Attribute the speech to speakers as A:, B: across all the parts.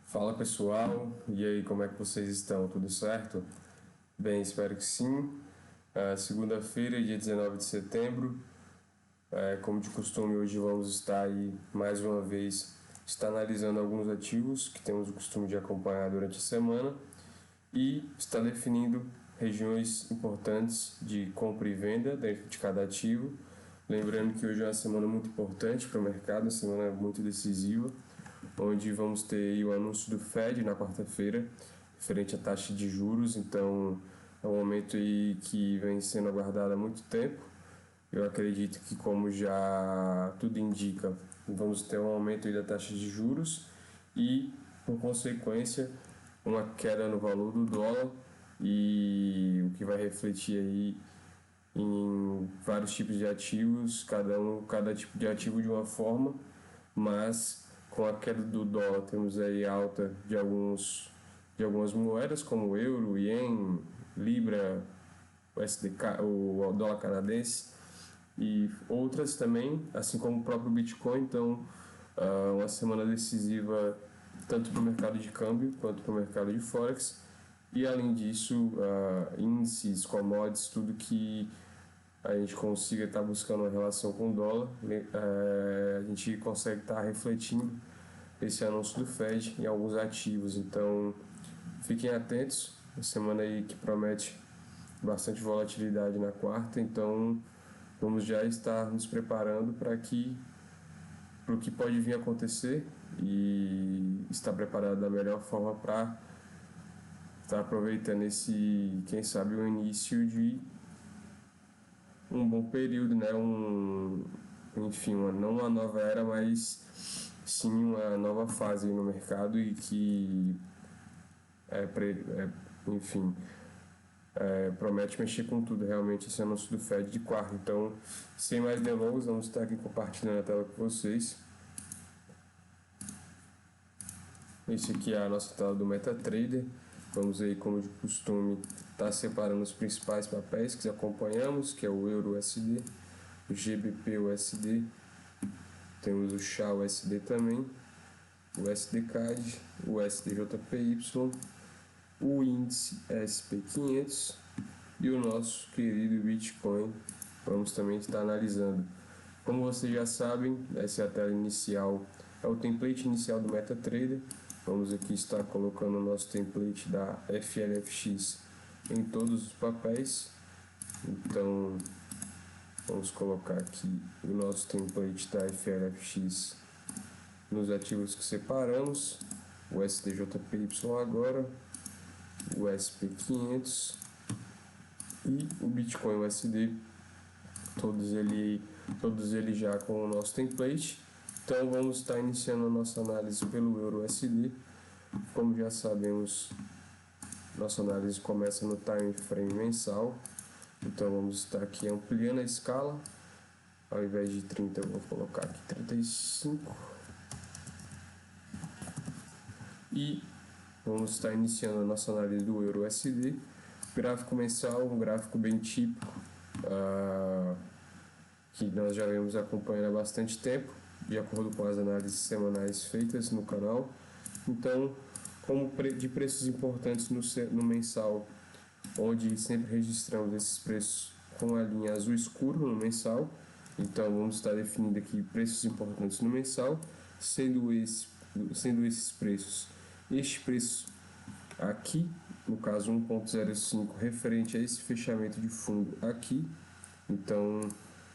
A: Fala pessoal, e aí como é que vocês estão? Tudo certo? Bem, espero que sim. Segunda-feira, dia 19 de setembro, como de costume, hoje vamos estar aí mais uma vez está analisando alguns ativos que temos o costume de acompanhar durante a semana e está definindo regiões importantes de compra e venda dentro de cada ativo. Lembrando que hoje é uma semana muito importante para o mercado, uma semana muito decisiva, onde vamos ter aí o anúncio do Fed na quarta-feira, referente à taxa de juros. Então, é um momento aí que vem sendo aguardado há muito tempo. Eu acredito que, como já tudo indica, vamos ter um aumento aí da taxa de juros e, por consequência, uma queda no valor do dólar, e o que vai refletir aí em vários tipos de ativos, cada tipo de ativo de uma forma, mas com a queda do dólar temos aí alta de algumas moedas como o euro, o ien, libra, o SDK, o dólar canadense e outras também, assim como o próprio Bitcoin. Então, uma semana decisiva tanto para o mercado de câmbio quanto para o mercado de Forex. E além disso, índices, commodities, tudo que a gente consiga estar buscando uma relação com o dólar, a gente consegue estar refletindo esse anúncio do Fed em alguns ativos. Então, fiquem atentos, uma semana aí que promete bastante volatilidade na quarta. Então, vamos já estar nos preparando para o que pode vir a acontecer e estar preparado da melhor forma para estar aproveitando esse, quem sabe, o início de um bom período, né? Enfim, não uma nova era, mas sim uma nova fase no mercado e que, enfim, promete mexer com tudo realmente esse anúncio do Fed de quarta. Então, sem mais delongas, vamos estar aqui compartilhando a tela com vocês. Esse aqui é a nossa tela do MetaTrader. Vamos aí, como de costume, estar separando os principais papéis que acompanhamos, que é o Euro-USD, o GBP-USD, temos o SHA-USD também, o SDCAD, o SDJPY, o índice SP500 e o nosso querido Bitcoin. Vamos também estar analisando. Como vocês já sabem, essa é a tela inicial, é o template inicial do MetaTrader. Vamos aqui estar colocando o nosso template da FLFX em todos os papéis. Então, vamos colocar aqui o nosso template da FLFX nos ativos que separamos. O SDJPY agora, o SP500 e o Bitcoin USD, todos eles já com o nosso template. Então vamos estar iniciando a nossa análise pelo Euro USD. Como já sabemos, nossa análise começa no time frame mensal. Então vamos estar aqui ampliando a escala. Ao invés de 30, eu vou colocar aqui 35. E vamos estar iniciando a nossa análise do Euro USD. Gráfico mensal, um gráfico bem típico, que nós já vemos acompanhando há bastante tempo, de acordo com as análises semanais feitas no canal. Então, como de preços importantes no mensal, onde sempre registramos esses preços com a linha azul escuro no mensal. Então, vamos estar definindo aqui preços importantes no mensal, sendo esses preços, este preço aqui, no caso 1.05, referente a esse fechamento de fundo aqui. Então,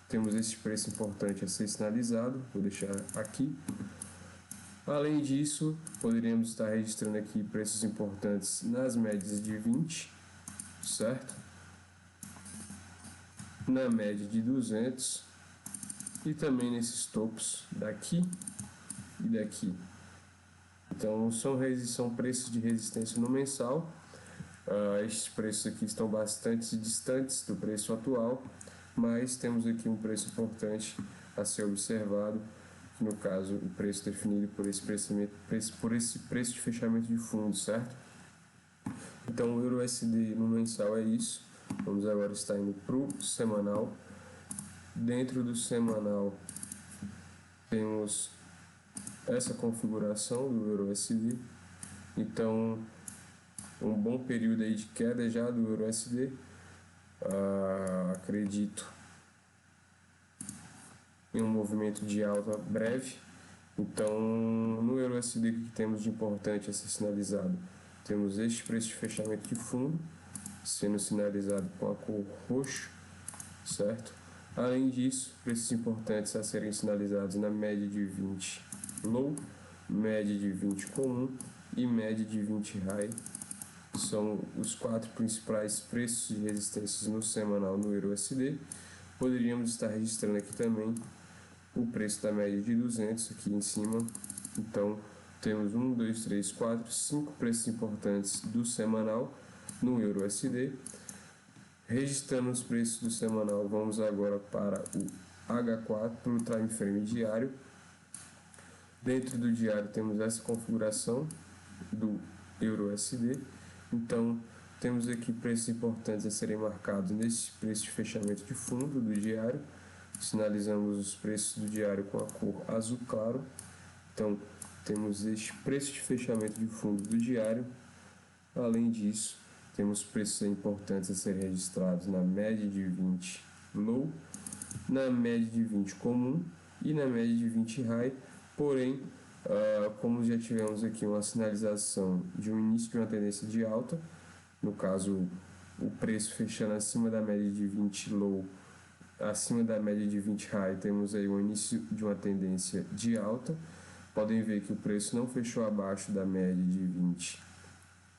A: temos esse preço importante a ser sinalizado, vou deixar aqui. Além disso, poderíamos estar registrando aqui preços importantes nas médias de 20, certo? Na média de 200 e também nesses topos daqui e daqui. Então, são preços de resistência no mensal. Estes preços aqui estão bastante distantes do preço atual, mas temos aqui um preço importante a ser observado, no caso o preço definido por esse preço de fechamento de fundo, certo? Então o Euro USD no mensal é isso. Vamos agora estar indo para o semanal. Dentro do semanal temos essa configuração do Euro USD. Então, um bom período aí de queda já do EURUSD. Acredito em um movimento de alta breve. Então, no EURUSD, o que temos de importante a ser sinalizado? Temos este preço de fechamento de fundo, sendo sinalizado com a cor roxo, certo? Além disso, preços importantes a serem sinalizados na média de 20 low, média de 20 comum e média de 20 high. São os 4 principais preços de resistências no semanal no EURUSD. Poderíamos estar registrando aqui também o preço da média de 200 aqui em cima. Então, temos 1, 2, 3, 4, 5 preços importantes do semanal no EURUSD. Registrando os preços do semanal, vamos agora para o H4, para o time frame diário. Dentro do diário temos essa configuração do EURUSD. Então, temos aqui preços importantes a serem marcados nesse preço de fechamento de fundo do diário. Sinalizamos os preços do diário com a cor azul claro. Então, temos este preço de fechamento de fundo do diário. Além disso, temos preços importantes a serem registrados na média de 20 low, na média de 20 comum e na média de 20 high. Porém, como já tivemos aqui uma sinalização de um início de uma tendência de alta, no caso o preço fechando acima da média de 20 low, acima da média de 20 high, temos aí o início de uma tendência de alta. Podem ver que o preço não fechou abaixo da média de 20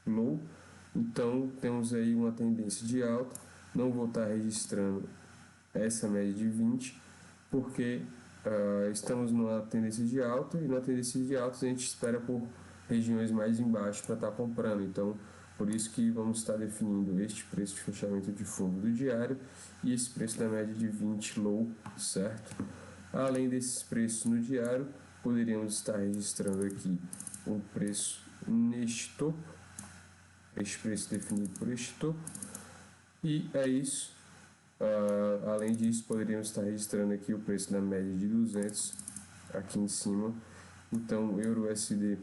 A: low, então temos aí uma tendência de alta. Não vou estar registrando essa média de 20, porque estamos numa tendência de alta, e na tendência de alta a gente espera por regiões mais embaixo para estar comprando. Então, por isso que vamos estar definindo este preço de fechamento de fundo do diário e esse preço da média de 20 low, certo? Além desses preços no diário, poderíamos estar registrando aqui um preço neste topo, este preço definido por este topo, e é isso. Além disso, poderíamos estar registrando aqui o preço da média de 200 aqui em cima. Então, EURUSD,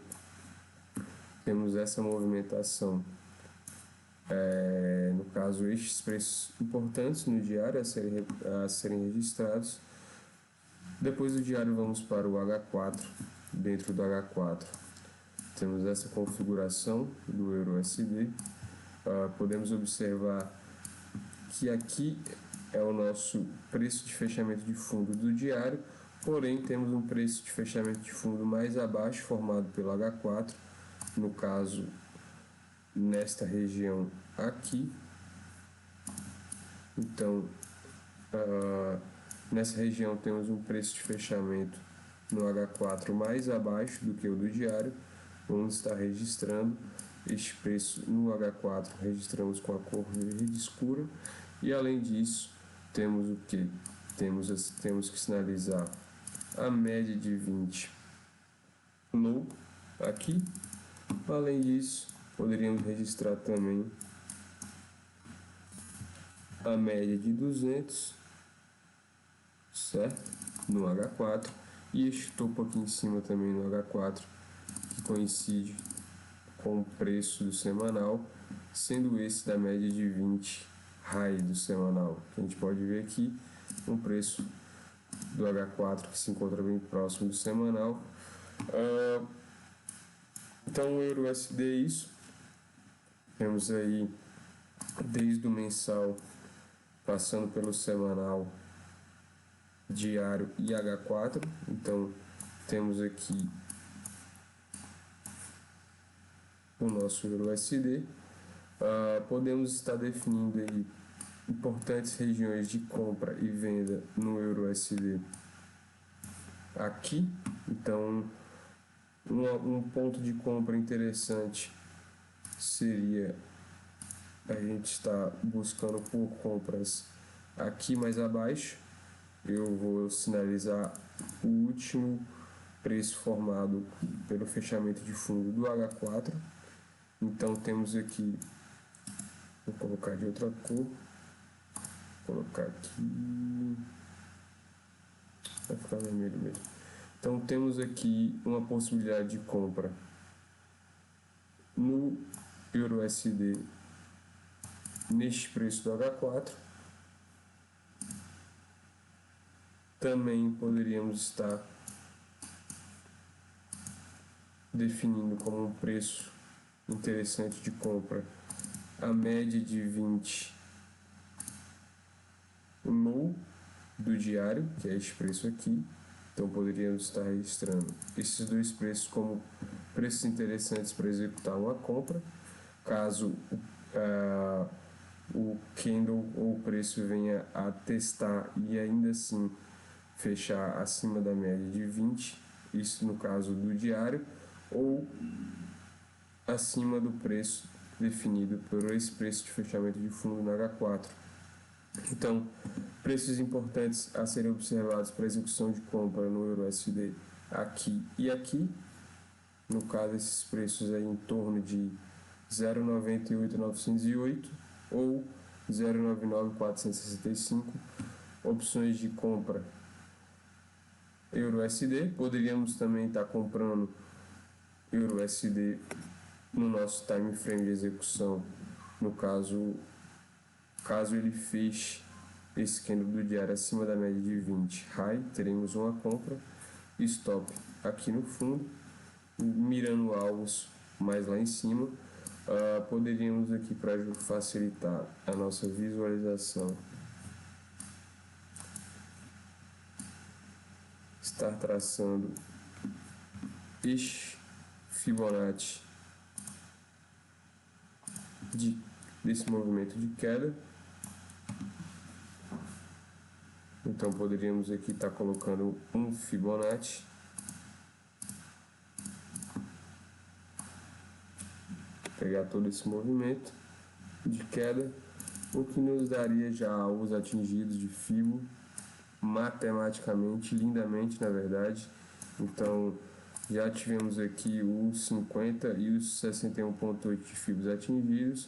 A: temos essa movimentação, no caso, estes preços importantes no diário a serem registrados. Depois do diário, vamos para o H4. Dentro do H4, temos essa configuração do EURUSD. Podemos observar que aqui é o nosso preço de fechamento de fundo do diário, porém temos um preço de fechamento de fundo mais abaixo, formado pelo H4, no caso, nesta região aqui. Então, nessa região temos um preço de fechamento no H4 mais abaixo do que o do diário. Vamos estar registrando este preço no H4, registramos com a cor verde escura. E além disso, temos o que? Temos que sinalizar a média de 20 low aqui. Além disso, poderíamos registrar também a média de 200, certo? No H4. E este topo aqui em cima também no H4, que coincide com o preço do semanal, sendo esse da média de 20 high do semanal. A gente pode ver aqui um preço do H4 que se encontra bem próximo do semanal. Então, o EURUSD é isso. Temos aí desde o mensal, passando pelo semanal, diário e H4. Então, temos aqui o nosso EURUSD. Podemos estar definindo aí importantes regiões de compra e venda no EURUSD aqui. Então, um ponto de compra interessante seria a gente estar buscando por compras aqui mais abaixo. Eu vou sinalizar o último preço formado pelo fechamento de fundo do H4. Então temos aqui, vou colocar de outra cor, vou colocar aqui, vai ficar vermelho mesmo. Então temos aqui uma possibilidade de compra no EURUSD neste preço do H4. Também poderíamos estar definindo como um preço interessante de compra a média de 20 no do diário, que é este preço aqui. Então poderíamos estar registrando esses dois preços como preços interessantes para executar uma compra, caso o candle ou o preço venha a testar e ainda assim fechar acima da média de 20, isso no caso do diário, ou acima do preço definido por esse preço de fechamento de fundo no H4. Então, preços importantes a serem observados para execução de compra no EURUSD aqui e aqui. No caso, esses preços aí em torno de 0,98908 ou 0,99465. Opções de compra EURUSD. Poderíamos também estar comprando EURUSD no nosso time frame de execução, no caso ele feche esse candle do diário acima da média de 20 high, teremos uma compra, stop aqui no fundo, mirando alvos mais lá em cima. Poderíamos aqui, para facilitar a nossa visualização, estar traçando este Fibonacci desse movimento de queda. Então poderíamos aqui estar colocando um Fibonacci pegar todo esse movimento de queda, o que nos daria já os atingidos de Fibo matematicamente, lindamente na verdade. Então já tivemos aqui os 50 e os 61,8 de Fibos atingidos,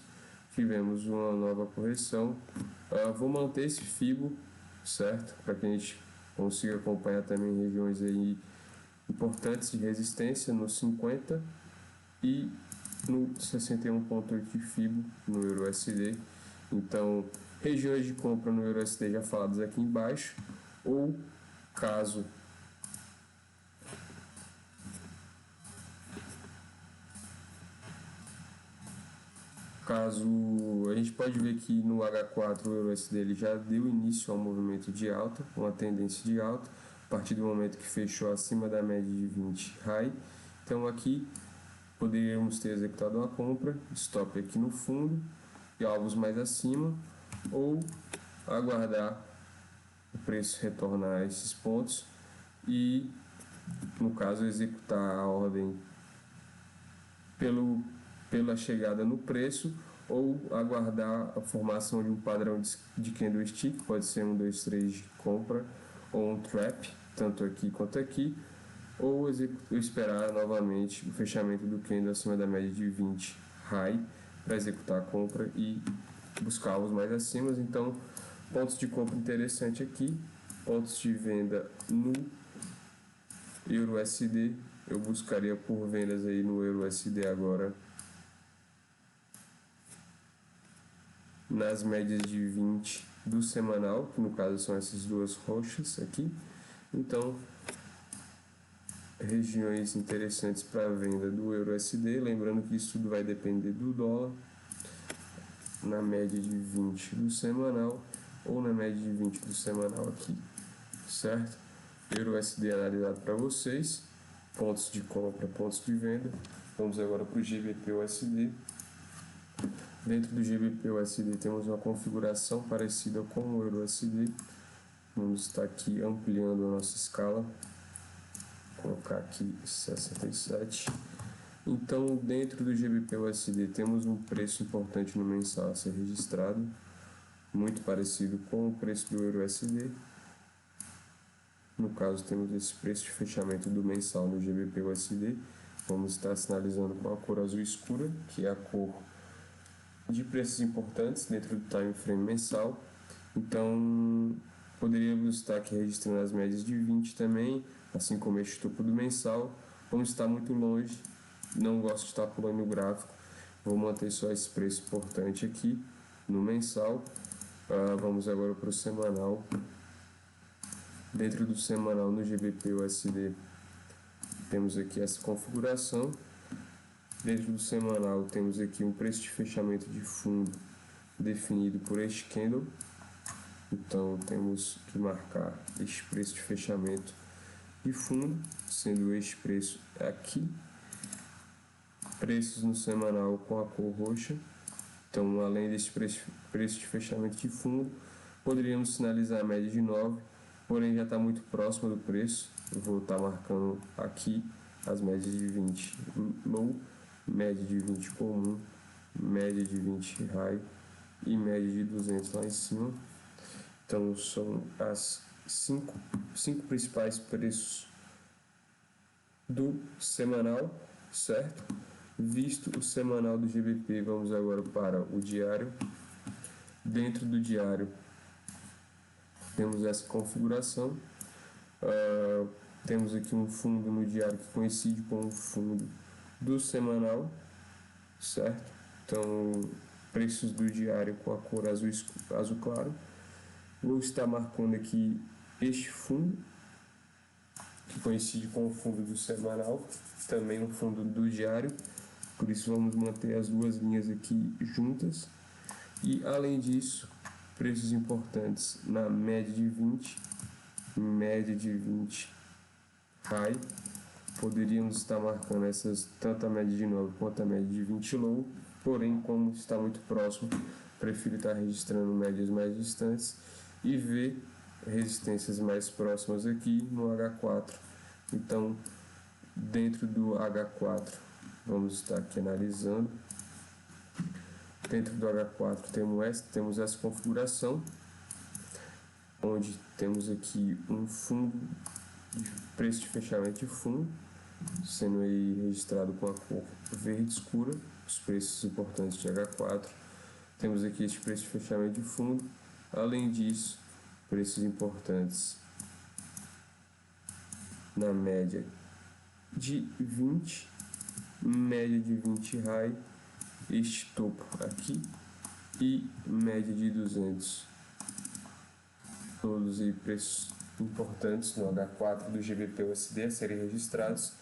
A: tivemos uma nova correção. Vou manter esse Fibo, certo? Para que a gente consiga acompanhar também regiões aí importantes de resistência no 50 e no 61,8 de Fibo no EURUSD. Então, regiões de compra no EURUSD já faladas aqui embaixo, ou caso a gente pode ver que no H4 o EURUSD ele já deu início ao movimento de alta, uma tendência de alta, a partir do momento que fechou acima da média de 20 high. Então aqui poderíamos ter executado uma compra, stop aqui no fundo e alvos mais acima, ou aguardar o preço retornar a esses pontos e, no caso, executar a ordem pela chegada no preço, ou aguardar a formação de um padrão de candlestick, pode ser 1, 2, 3 de compra, ou um trap, tanto aqui quanto aqui, ou esperar novamente o fechamento do candle acima da média de 20 high para executar a compra e buscar alvos mais acima. Então, pontos de compra interessante aqui, pontos de venda no EURUSD. Eu buscaria por vendas aí no EURUSD agora nas médias de 20 do semanal, que no caso são essas duas roxas aqui. Então, regiões interessantes para a venda do EURUSD, lembrando que isso tudo vai depender do dólar, na média de 20 do semanal ou na média de 20 do semanal aqui, certo? EURUSD analisado para vocês, pontos de compra, pontos de venda. Vamos agora para o GBP/USD. Dentro do GBP/USD temos uma configuração parecida com o EURUSD. Vamos estar aqui ampliando a nossa escala, vou colocar aqui 67. Então, dentro do GBP/USD temos um preço importante no mensal a ser registrado, muito parecido com o preço do EURUSD. No caso, temos esse preço de fechamento do mensal no GBP/USD. Vamos estar sinalizando com a cor azul escura, que é a cor de preços importantes dentro do time frame mensal. Então, poderíamos estar aqui registrando as médias de 20 também, assim como este topo do mensal. Vamos estar muito longe, não gosto de estar pulando o gráfico, Vou manter só esse preço importante aqui no mensal. Vamos agora para o semanal. Dentro do semanal no GBP/USD temos aqui essa configuração. Dentro do semanal temos aqui um preço de fechamento de fundo definido por este candle. Então temos que marcar este preço de fechamento de fundo, sendo este preço aqui. Preços no semanal com a cor roxa. Então, além desse preço de fechamento de fundo, poderíamos sinalizar a média de 9, porém já está muito próximo do preço. Eu vou estar marcando aqui as médias de 20 low, média de 20 comum, média de 20 high e média de 200 lá em cima. Então, são as cinco principais preços do semanal, certo? Visto o semanal do GBP, vamos agora para o diário. Dentro do diário, temos essa configuração. Temos aqui um fundo no diário que coincide com o fundo do semanal, certo? Então, preços do diário com a cor azul claro. Vou estar marcando aqui este fundo, que coincide com o fundo do semanal, também um fundo do diário. Por isso vamos manter as duas linhas aqui juntas. E além disso, preços importantes na média de 20, média de 20 high. Poderíamos estar marcando essas, tanto a média de 9 quanto a média de 20 low. Porém, como está muito próximo, prefiro estar registrando médias mais distantes e ver resistências mais próximas aqui no H4. Então, dentro do H4, vamos estar aqui analisando. Dentro do H4 temos essa configuração, onde temos aqui um fundo de preço de fechamento de fundo, sendo aí registrado com a cor verde escura, os preços importantes de H4. Temos aqui este preço de fechamento de fundo. Além disso, preços importantes na média de 20, média de 20 high, este topo aqui e média de 200. Todos aí preços importantes no H4 do GBP/USD a serem registrados.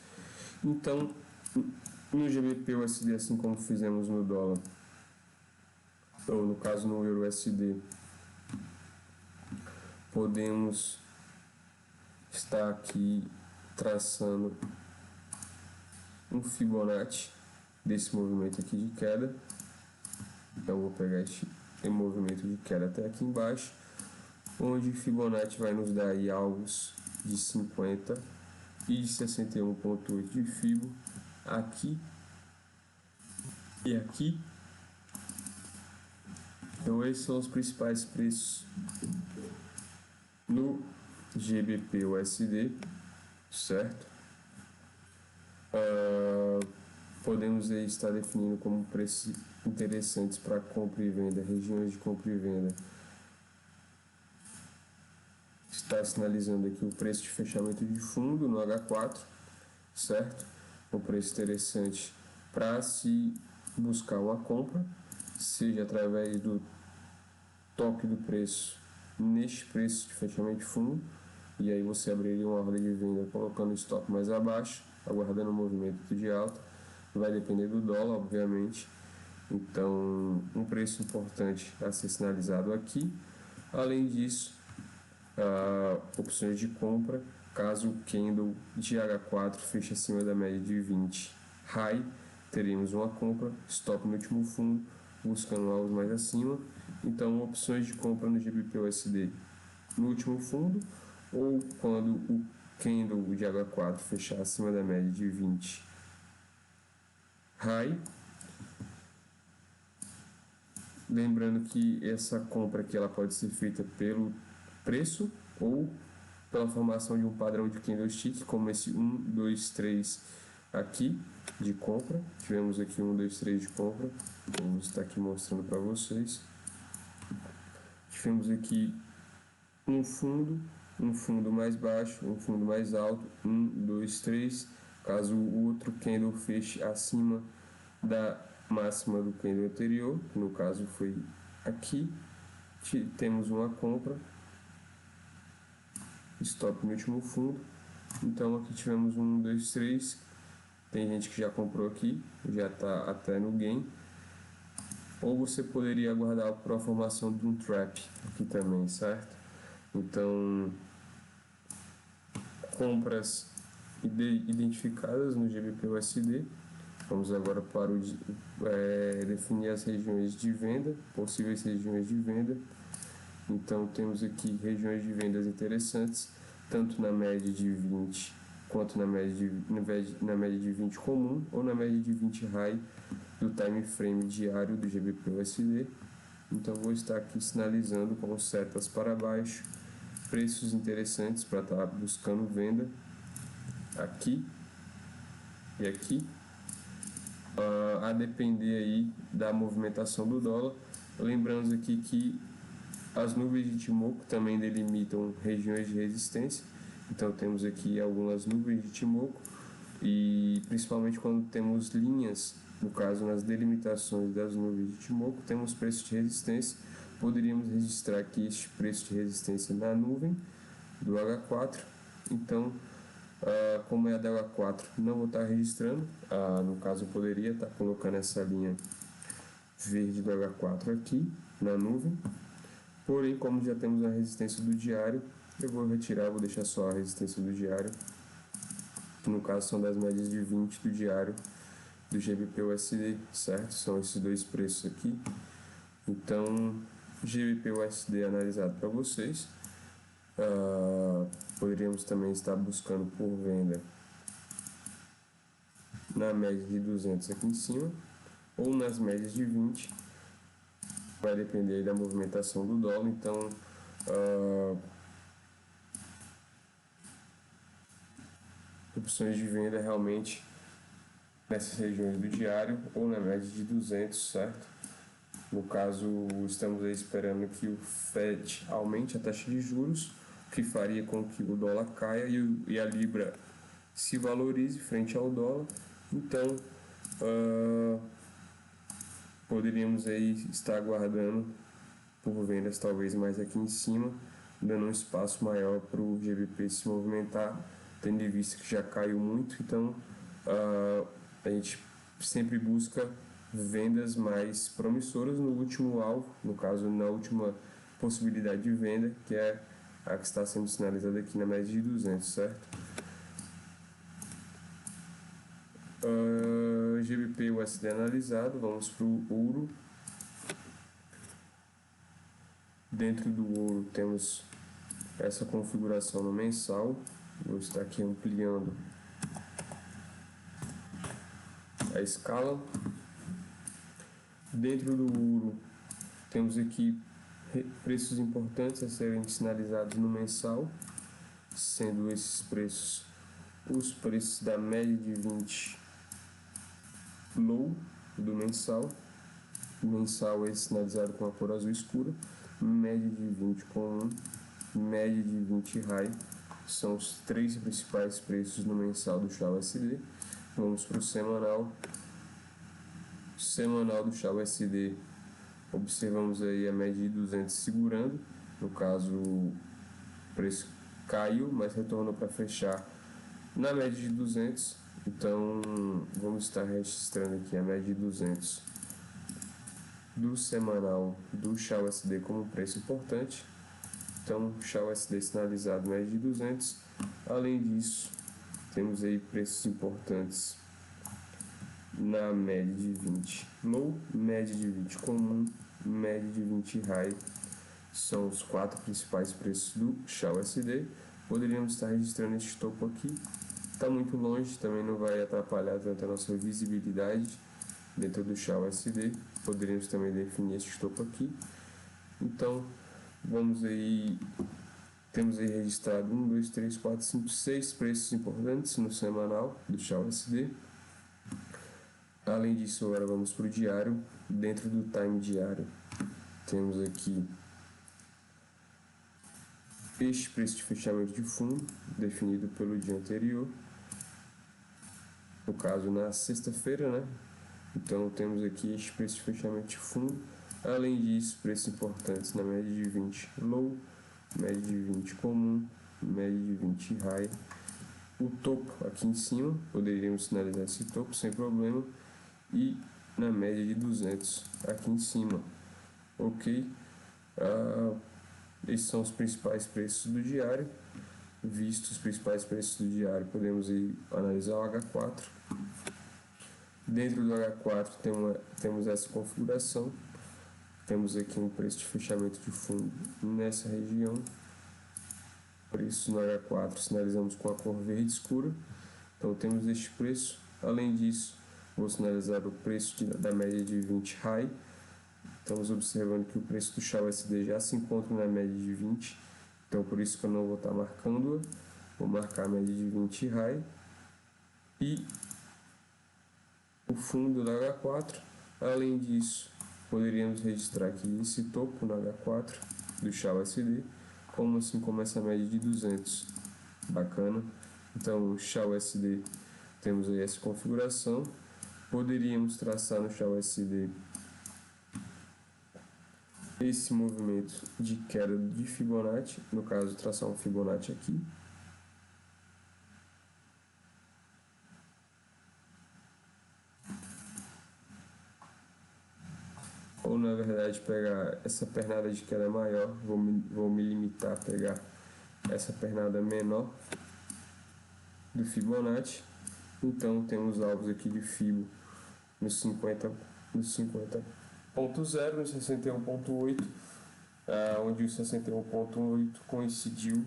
A: Então, no GBP/USD, assim como fizemos no dólar, ou no caso no Euro/USD, podemos estar aqui traçando um Fibonacci desse movimento aqui de queda. Então vou pegar este movimento de queda até aqui embaixo, onde Fibonacci vai nos dar aí alvos de 50 e de 61,8 de Fibo aqui e aqui. Então esses são os principais preços no GBP/USD, certo? Podemos aí estar definindo como preços interessantes para compra e venda, regiões de compra e venda. Está sinalizando aqui o preço de fechamento de fundo no H4, certo? Um preço interessante para se buscar uma compra, seja através do toque do preço neste preço de fechamento de fundo, e aí você abriria uma ordem de venda colocando o stop mais abaixo, aguardando o movimento de alta. Vai depender do dólar, obviamente. Então, um preço importante a ser sinalizado aqui. Além disso, opções de compra, caso o candle de H4 feche acima da média de 20 high, teremos uma compra, stop no último fundo, buscando alvos mais acima. Então, opções de compra no GBP/USD no último fundo, ou quando o candle de H4 fechar acima da média de 20 high. Lembrando que essa compra aqui ela pode ser feita pelo preço ou pela formação de um padrão de candlestick, como esse 1, 2, 3 aqui de compra. Tivemos aqui 1, 2, 3 de compra. Vamos estar aqui mostrando para vocês. Tivemos aqui um fundo mais baixo, um fundo mais alto, 1, 2, 3. Caso o outro candle feche acima da máxima do candle anterior, que no caso foi aqui. Temos uma compra, stop no último fundo. Então aqui tivemos 1, 2, 3. Tem gente que já comprou aqui, já está até no gain. Ou você poderia aguardar para a formação de um trap aqui também, certo? Então, compras identificadas no GBP/USD. Vamos agora para definir as regiões de venda, possíveis regiões de venda. Então, temos aqui regiões de vendas interessantes, tanto na média de 20 quanto na média de 20 comum ou na média de 20 high do time frame diário do GBP/USD. Então, vou estar aqui sinalizando com setas para baixo, preços interessantes para estar buscando venda aqui e aqui, a depender aí da movimentação do dólar. Lembrando aqui que as nuvens de Ichimoku também delimitam regiões de resistência. Então temos aqui algumas nuvens de Ichimoku e principalmente quando temos linhas, no caso nas delimitações das nuvens de Ichimoku, temos preços de resistência. Poderíamos registrar aqui este preço de resistência na nuvem do H4. Então, como é a da H4, não vou estar registrando. No caso, eu poderia estar colocando essa linha verde do H4 aqui na nuvem. Porém, como já temos a resistência do diário, eu vou retirar, vou deixar só a resistência do diário, que no caso são das médias de 20 do diário do GBP/USD, certo? São esses dois preços aqui. Então, GBP/USD analisado para vocês. Poderíamos também estar buscando por venda na média de 200 aqui em cima, ou nas médias de 20. Vai depender da movimentação do dólar. Então, opções de venda realmente nessas regiões do diário ou na média de 200, certo? No caso, estamos aí esperando que o Fed aumente a taxa de juros, o que faria com que o dólar caia e a libra se valorize frente ao dólar. Então, poderíamos aí estar aguardando por vendas talvez mais aqui em cima, dando um espaço maior para o GBP se movimentar, tendo em vista que já caiu muito. Então, a gente sempre busca vendas mais promissoras no último alvo, no caso na última possibilidade de venda, que é a que está sendo sinalizada aqui na média de 200, certo? GBP/USD analisado, vamos para o ouro. Dentro do ouro temos essa configuração no mensal. Vou estar aqui ampliando a escala. Dentro do ouro temos aqui preços importantes a serem sinalizados no mensal, sendo esses preços os preços da média de 20 low do mensal. O mensal é sinalizado com a cor azul escura, média de 20 comum, média de 20 high. São os três principais preços no mensal do XAUSD. Vamos para o semanal. Semanal do XAUSD, observamos aí a média de 200 segurando. No caso, o preço caiu, mas retornou para fechar na média de 200. Então, vamos estar registrando aqui a média de 200 do semanal do XAUSD como preço importante. Então, XAUSD sinalizado média de 200. Além disso, temos aí preços importantes na média de 20 low, média de 20 comum, média de 20 high. São os quatro principais preços do XAUSD. Poderíamos estar registrando este topo aqui. Está muito longe, também não vai atrapalhar tanto a nossa visibilidade dentro do XAUSD. Poderíamos também definir este topo aqui. Então, vamos aí, temos aí registrado 1, 2, 3, 4, 5, 6 preços importantes no semanal do XAUSD. Além disso, agora vamos para o diário. Dentro do time diário, temos aqui este preço de fechamento de fundo, definido pelo dia anterior. No caso, na sexta-feira, né? Então temos aqui este preço de fechamento de fundo. Além disso, preços importantes na média de 20 low, média de 20 comum, média de 20 high. O topo aqui em cima, poderíamos sinalizar esse topo sem problema. E na média de 200 aqui em cima. Ok? Esses são os principais preços do diário. Visto os principais preços do diário, podemos ir analisar o H4. Dentro do H4 temos essa configuração. Temos aqui um preço de fechamento de fundo nessa região. Preço no H4 sinalizamos com a cor verde escura. Então temos este preço. Além disso, vou sinalizar o preço da média de 20 high. Estamos observando que o preço do XAUSD já se encontra na média de 20. Então por isso que eu não vou estar marcando-a. Vou marcar a média de 20 high. E o fundo do H4. Além disso, poderíamos registrar aqui esse topo no H4 do XAUSD, como essa média de 200. Bacana. Então o XAUSD, temos aí essa configuração. Poderíamos traçar no XAUSD esse movimento de queda de Fibonacci, no caso traçar um Fibonacci aqui. Ou na verdade pegar essa pernada de queda maior, vou me limitar a pegar essa pernada menor do Fibonacci. Então temos alvos aqui de Fibo no 50.0, no 61.8, onde o 61.8 coincidiu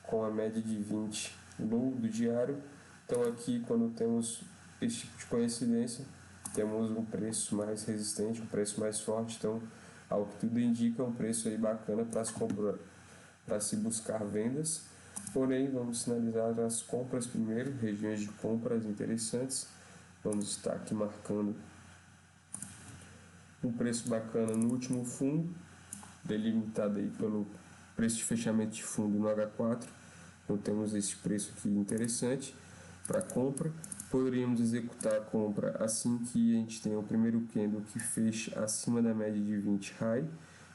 A: com a média de 20 low do diário. Então aqui, quando temos esse tipo de coincidência, temos um preço mais resistente, um preço mais forte. Então, ao que tudo indica, um preço aí bacana para se buscar vendas. Porém, vamos sinalizar as compras primeiro, regiões de compras interessantes. Vamos estar aqui marcando um preço bacana no último fundo, delimitado aí pelo preço de fechamento de fundo no H4. Então temos esse preço aqui interessante para compra. Poderíamos executar a compra assim que a gente tenha o primeiro candle que feche acima da média de 20 high.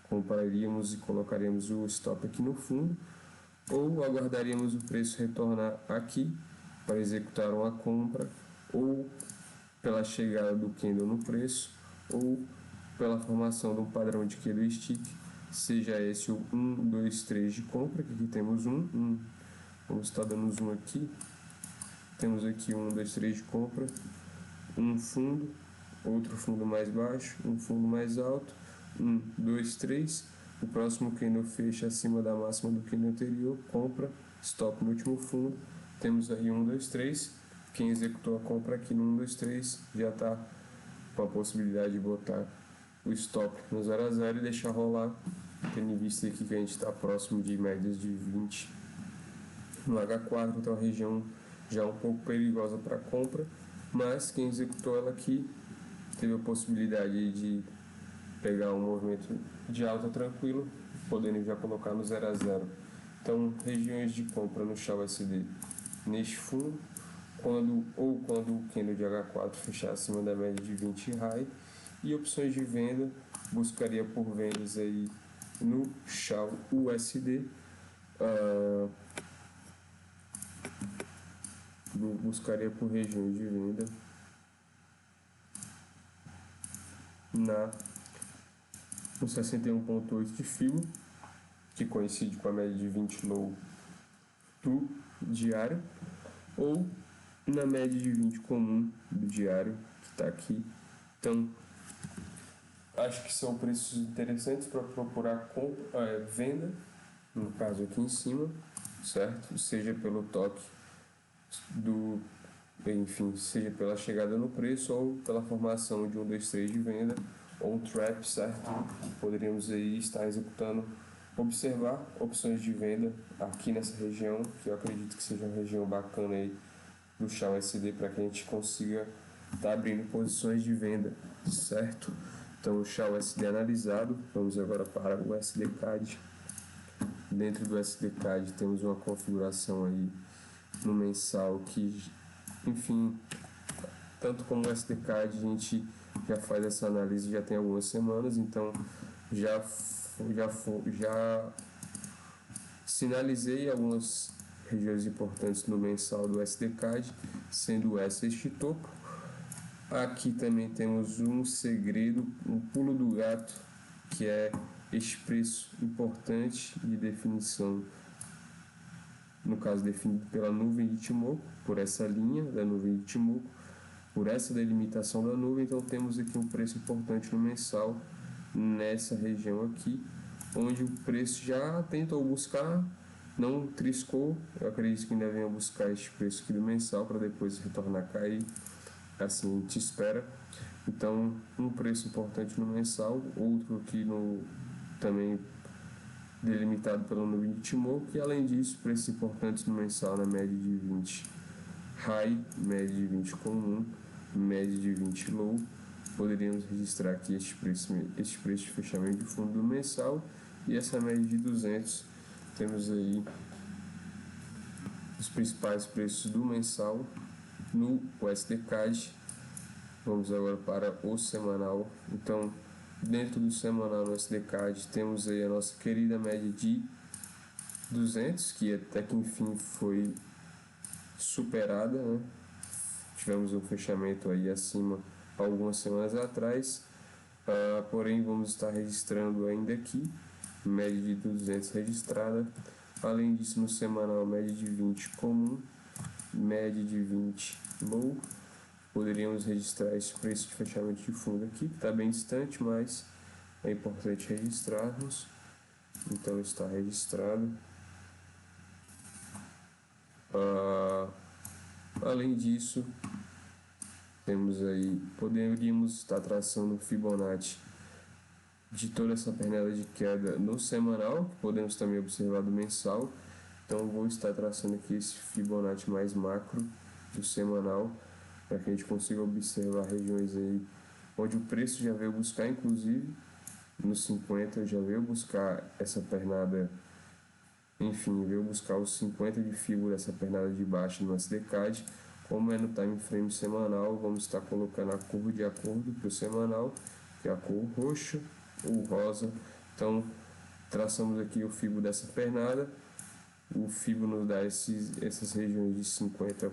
A: Compraríamos e colocaríamos o stop aqui no fundo, ou aguardaríamos o preço retornar aqui para executar uma compra, ou pela chegada do candle no preço, ou pela formação de um padrão de candlestick, seja esse o 1, 2, 3 de compra, que aqui temos vamos estar dando zoom aqui, temos aqui 1, 2, 3 de compra, um fundo, outro fundo mais baixo, um fundo mais alto, 1, 2, 3, o próximo candle fecha acima da máxima do candle anterior, compra, stop no último fundo, temos aí 1, 2, 3, quem executou a compra aqui no 1, 2, 3 já está com a possibilidade de botar o stop no 0 a 0 e deixar rolar, tendo em vista aqui que a gente está próximo de médias de 20 no H4, então a região já um pouco perigosa para compra, mas quem executou ela aqui teve a possibilidade de pegar um movimento de alta tranquilo, podendo já colocar no 0 a 0. Então, regiões de compra no XAUSD neste fundo, quando o candle de H4 fechar acima da média de 20 high, e opções de venda, buscaria por vendas aí no XAUSD, buscaria por regiões de venda no 61.8 de Fibo, que coincide com a média de 20 low do diário, ou na média de 20 comum do diário, que está aqui. Então, acho que são preços interessantes para procurar venda, no caso aqui em cima, certo? Seja pelo toque seja pela chegada no preço ou pela formação de 1, 2, 3 de venda, ou um trap, certo? Poderíamos aí estar executando, observar opções de venda aqui nessa região, que eu acredito que seja uma região bacana aí do XAUSD para que a gente consiga estar abrindo posições de venda, certo? Então o XAUSD analisado, vamos agora para o SDCAD. Dentro do SDCAD temos uma configuração aí no mensal que, enfim, tanto como o SDCAD, a gente já faz essa análise já tem algumas semanas, então já sinalizei algumas regiões importantes no mensal do SDCAD, sendo essa este topo. Aqui também temos um segredo, um pulo do gato, que é este preço importante de definição, no caso definido pela nuvem de Ichimoku, por essa linha da nuvem de Ichimoku, por essa delimitação da nuvem. Então temos aqui um preço importante no mensal nessa região aqui, onde o preço já tentou buscar, não triscou. Eu acredito que ainda venha buscar este preço aqui do mensal para depois retornar a cair, assim a gente espera. Então um preço importante no mensal, outro aqui no também delimitado pela nuvem de Ichimoku, e além disso preços importantes no mensal na média de 20 high, média de 20 comum, média de 20 low. Poderíamos registrar aqui este preço de fechamento de fundo do mensal e essa média de 200. Temos aí os principais preços do mensal no USDCAD. Vamos agora para o semanal. Então, dentro do semanal no USDCAD, temos aí a nossa querida média de 200, que até que enfim foi superada, né? Tivemos um fechamento aí acima algumas semanas atrás, porém vamos estar registrando ainda aqui média de 200 registrada. Além disso, no semanal, média de 20 comum, média de 20 low. Poderíamos registrar esse preço de fechamento de fundo aqui, que está bem distante, mas é importante registrarmos. Então está registrado. Além disso, temos aí, poderíamos estar traçando o Fibonacci de toda essa pernada de queda no semanal, que podemos também observar do mensal. Então vou estar traçando aqui esse Fibonacci mais macro do semanal, para que a gente consiga observar regiões aí onde o preço já veio buscar, inclusive nos 50 já veio buscar essa pernada, enfim, veio buscar os 50 de fibra dessa pernada de baixo no SDCAD. Como é no time frame semanal, vamos estar colocando a cor de acordo para o semanal, que é a cor roxa ou rosa. Então traçamos aqui o fibo dessa pernada. O fibo nos dá essas regiões de 50%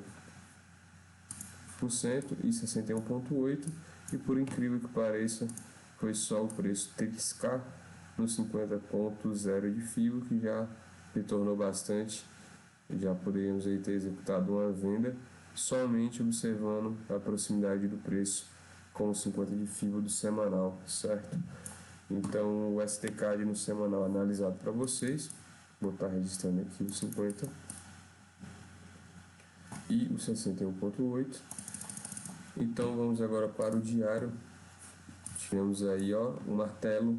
A: e 61,8%, e por incrível que pareça, foi só o preço triscar no 50,0 de fibo, que já retornou bastante. Já poderíamos aí ter executado uma venda somente observando a proximidade do preço com os 50 de FIBO do semanal, certo? Então o STCAD no semanal analisado para vocês, vou estar registrando aqui os 50 e o 61,8. Então vamos agora para o diário. Tivemos aí um martelo,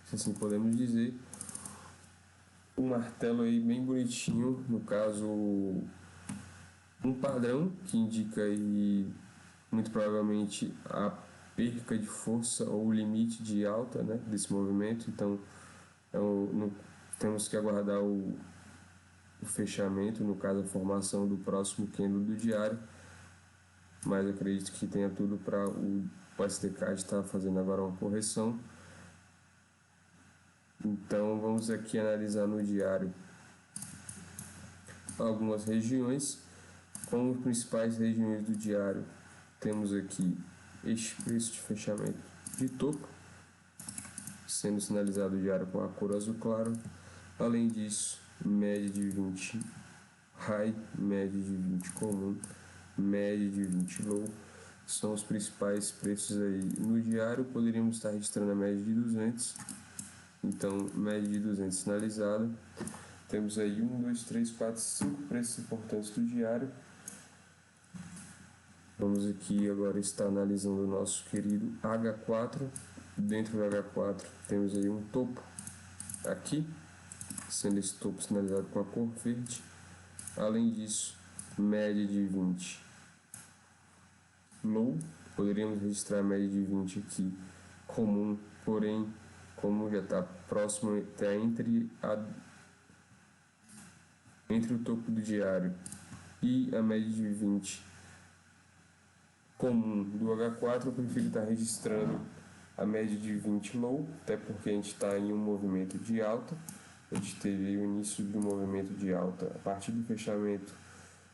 A: se assim podemos dizer, um martelo aí bem bonitinho, no caso um padrão que indica aí muito provavelmente a perca de força ou o limite de alta, né, desse movimento. Então temos que aguardar o fechamento, no caso a formação do próximo candle do diário, mas acredito que tenha tudo para o STCAD estar fazendo agora uma correção. Então vamos aqui analisar no diário algumas regiões. Como principais regiões do diário, temos aqui este preço de fechamento de topo, sendo sinalizado o diário com a cor azul claro. Além disso, média de 20 high, média de 20 comum, média de 20 low, são os principais preços aí no diário. Poderíamos estar registrando a média de 200, então média de 200 sinalizada. Temos aí 1, 2, 3, 4, 5 preços importantes do diário. Vamos aqui agora estar analisando o nosso querido H4. Dentro do H4 temos aí um topo aqui, sendo esse topo sinalizado com a cor verde. Além disso, média de 20 low. Poderíamos registrar a média de 20 aqui comum, porém, como já está próximo, está entre o topo do diário e a média de 20 comum do H4, eu prefiro estar registrando a média de 20 low, até porque a gente está em um movimento de alta. A gente teve o início de um movimento de alta a partir do fechamento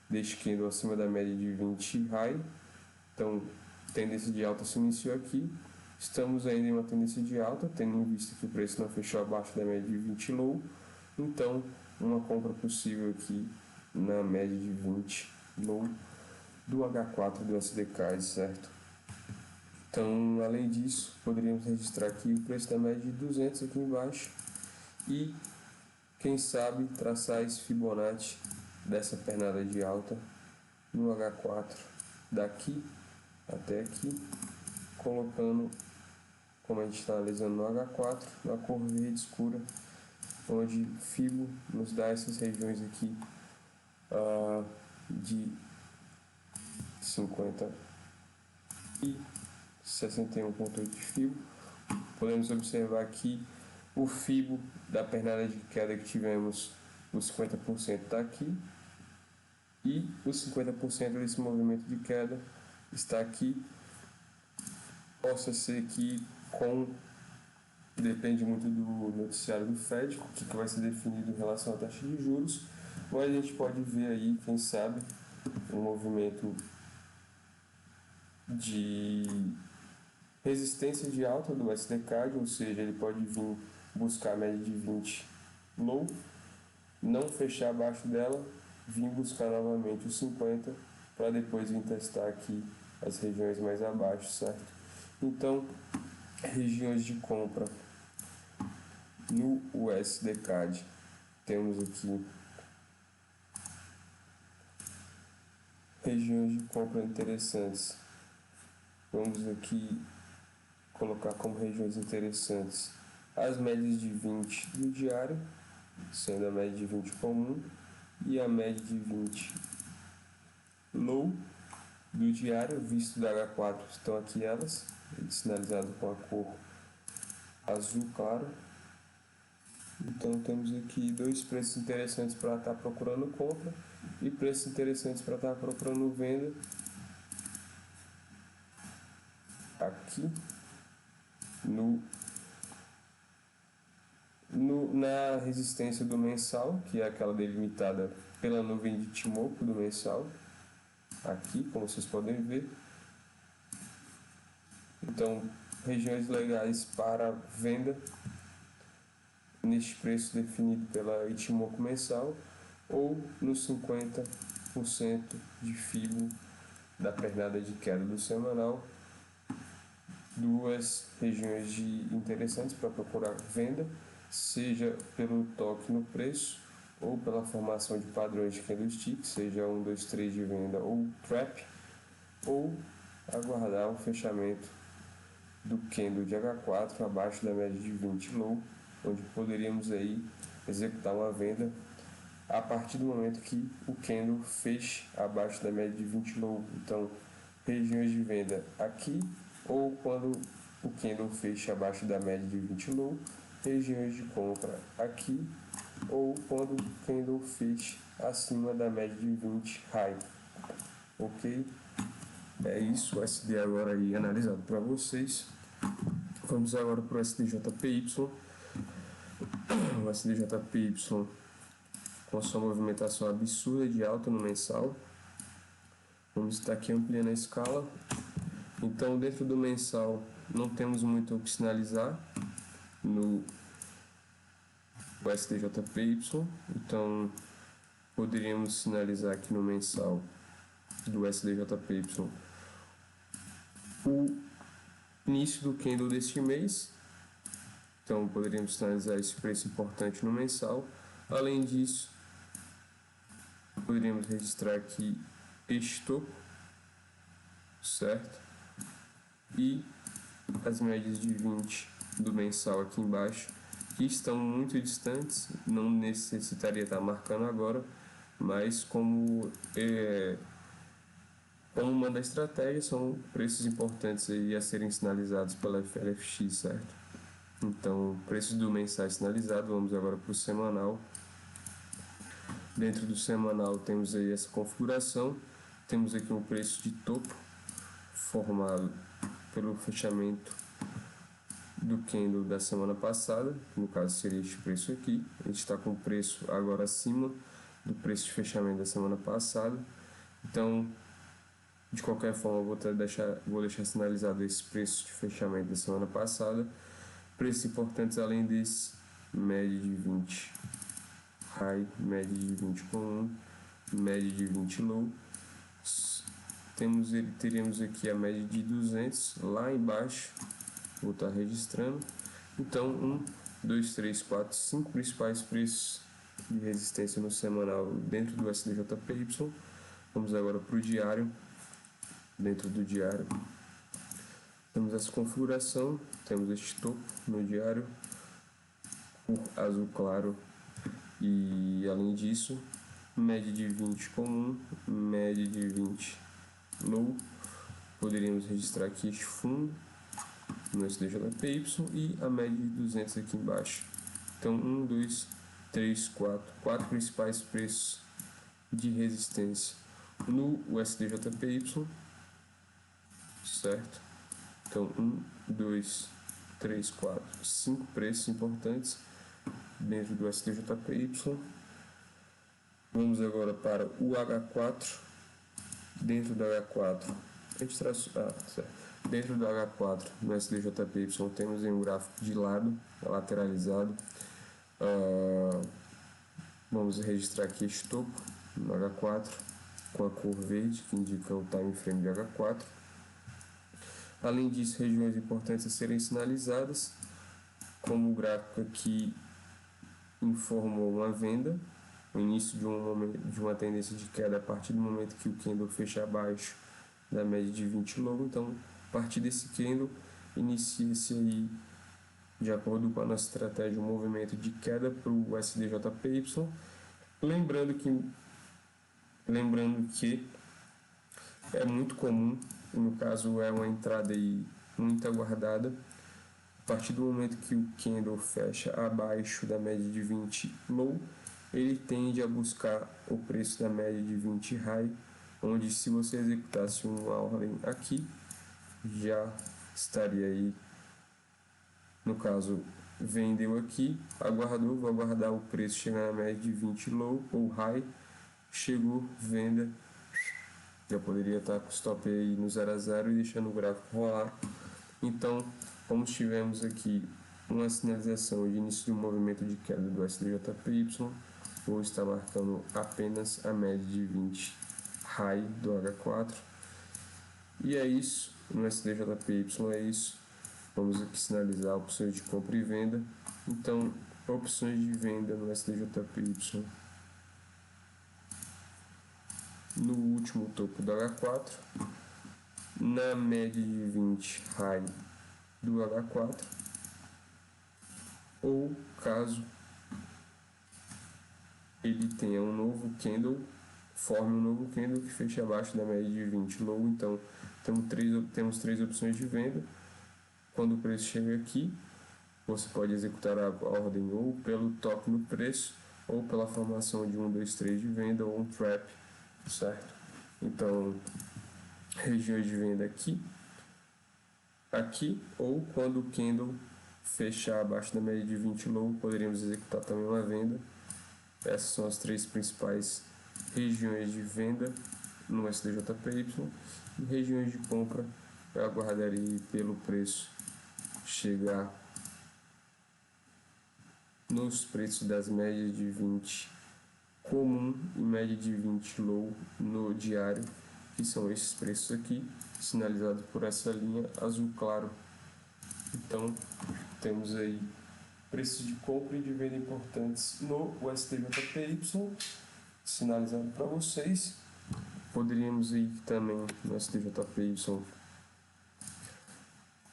A: deste candle acima da média de 20 high. Então, tendência de alta se iniciou aqui. Estamos ainda em uma tendência de alta, tendo em vista que o preço não fechou abaixo da média de 20 low. Então, uma compra possível aqui na média de 20 low do H4 do SDK, certo? Então, além disso, poderíamos registrar aqui o preço da média de 200 aqui embaixo e, quem sabe, traçar esse Fibonacci dessa pernada de alta no H4 daqui até aqui, colocando, como a gente está analisando no H4, na cor verde escura, onde Fibo nos dá essas regiões aqui de 50 e 61,8 de Fibo. Podemos observar aqui o Fibo da pernada de queda que tivemos, os 50% está aqui, e os 50% desse movimento de queda está aqui. Possa ser que depende muito do noticiário do Fed, o que vai ser definido em relação à taxa de juros, mas a gente pode ver aí, quem sabe, um movimento de resistência de alta do SDK, ou seja, ele pode vir buscar a média de 20 low, não fechar abaixo dela, vir buscar novamente os 50 para depois vir testar aqui as regiões mais abaixo, certo? Então, regiões de compra no USDCAD, temos aqui regiões de compra interessantes. Vamos aqui colocar como regiões interessantes as médias de 20 do diário, sendo a média de 20 comum e a média de 20 low do diário, visto da H4, estão aqui elas, sinalizado com a cor azul claro. Então temos aqui dois preços interessantes para estar procurando compra e preços interessantes para estar procurando venda aqui na resistência do mensal, que é aquela delimitada pela nuvem de Ichimoku do mensal, aqui, como vocês podem ver. Então, regiões legais para venda neste preço definido pela Ichimoku mensal ou nos 50% de Fibo da pernada de queda do semanal. Duas regiões interessantes para procurar venda, seja pelo toque no preço ou pela formação de padrões de candlestick, seja 1, 2, 3 de venda ou trap, ou aguardar o fechamento do candle de H4 abaixo da média de 20 low, onde poderíamos aí executar uma venda a partir do momento que o candle feche abaixo da média de 20 low. Então, regiões de venda aqui, ou quando o candle fecha abaixo da média de 20 low, regiões de compra aqui, ou quando o candle fecha acima da média de 20 high. Ok? É isso, o SD agora aí analisado para vocês. Vamos agora para o SDJPY. O SDJPY com a sua movimentação absurda de alta no mensal. Vamos estar aqui ampliando a escala. Então, dentro do mensal, não temos muito o que sinalizar no SDJPY. Então, poderíamos sinalizar aqui no mensal do SDJPY o início do candle deste mês. Então, poderíamos sinalizar esse preço importante no mensal. Além disso, poderíamos registrar aqui este topo, certo? E as médias de 20 do mensal aqui embaixo, que estão muito distantes, não necessitaria estar marcando agora, mas como manda a estratégia, são preços importantes aí a serem sinalizados pela FLFX, certo? Então, preços do mensal sinalizado, vamos agora para o semanal. Dentro do semanal temos aí essa configuração, temos aqui um preço de topo, formado pelo fechamento do candle da semana passada, no caso seria este preço aqui. A gente está com o preço agora acima do preço de fechamento da semana passada, então de qualquer forma vou deixar sinalizado esse preço de fechamento da semana passada. Preços importantes além desse: média de 20 high, média de 20 comum, média de 20 low. Teríamos aqui a média de 200 lá embaixo, vou estar registrando. Então 1, 2, 3, 4, 5 principais preços de resistência no semanal dentro do SDJPY. Vamos agora para o diário. Dentro do diário temos essa configuração, temos este topo no diário, cor azul claro, e além disso média de 20 comum, média de 20 low. Poderíamos registrar aqui este fundo no SDJPY e a média de 200 aqui embaixo. Então 1, 2, 3, 4 principais preços de resistência no SDJPY, certo? Então 1, 2, 3, 4, 5 preços importantes dentro do SDJPY. Vamos agora para o H4. Dentro do H4, dentro do H4 no SDJPY temos um gráfico de lado, lateralizado. Vamos registrar aqui este topo no H4 com a cor verde, que indica o time frame de H4. Além disso, regiões importantes a serem sinalizadas, como o gráfico aqui informou uma venda, o início de uma tendência de queda a partir do momento que o candle fecha abaixo da média de 20 low. Então, a partir desse candle, inicia-se aí, de acordo com a nossa estratégia, um movimento de queda para o SDJPY. Lembrando que é muito comum, no caso é uma entrada aí muito aguardada, a partir do momento que o candle fecha abaixo da média de 20 low, ele tende a buscar o preço da média de 20 high, onde se você executasse uma ordem aqui, já estaria aí, no caso, vendeu aqui, aguardou, vou aguardar o preço chegar na média de 20 low ou high, chegou, venda, já poderia estar com o stop aí no 0 a 0 e deixando o gráfico rolar. Então, como tivemos aqui uma sinalização de início de um movimento de queda do SDJPY, vou estar marcando apenas a média de 20 high do H4. E é isso, no SDJPY é isso. Vamos aqui sinalizar opções de compra e venda. Então, opções de venda no SDJPY. No último topo do H4, na média de 20 high do H4, ou caso ele tenha um novo candle, forme um novo candle que feche abaixo da média de 20 low. Então temos três opções de venda. Quando o preço chega aqui, você pode executar a ordem ou pelo toque no preço, ou pela formação de 1, 2, 3 de venda, ou um trap, certo? Então, regiões de venda aqui, ou quando o candle fechar abaixo da média de 20 low, poderíamos executar também uma venda. Essas são as três principais regiões de venda no SDJPY. E regiões de compra, eu aguardaria pelo preço chegar nos preços das médias de 20 comum e média de 20 low no diário, que são esses preços aqui, sinalizados por essa linha azul claro. Então, temos aí preços de compra e de venda importantes no SDJPY, sinalizado para vocês. Poderíamos ir também no SDJPY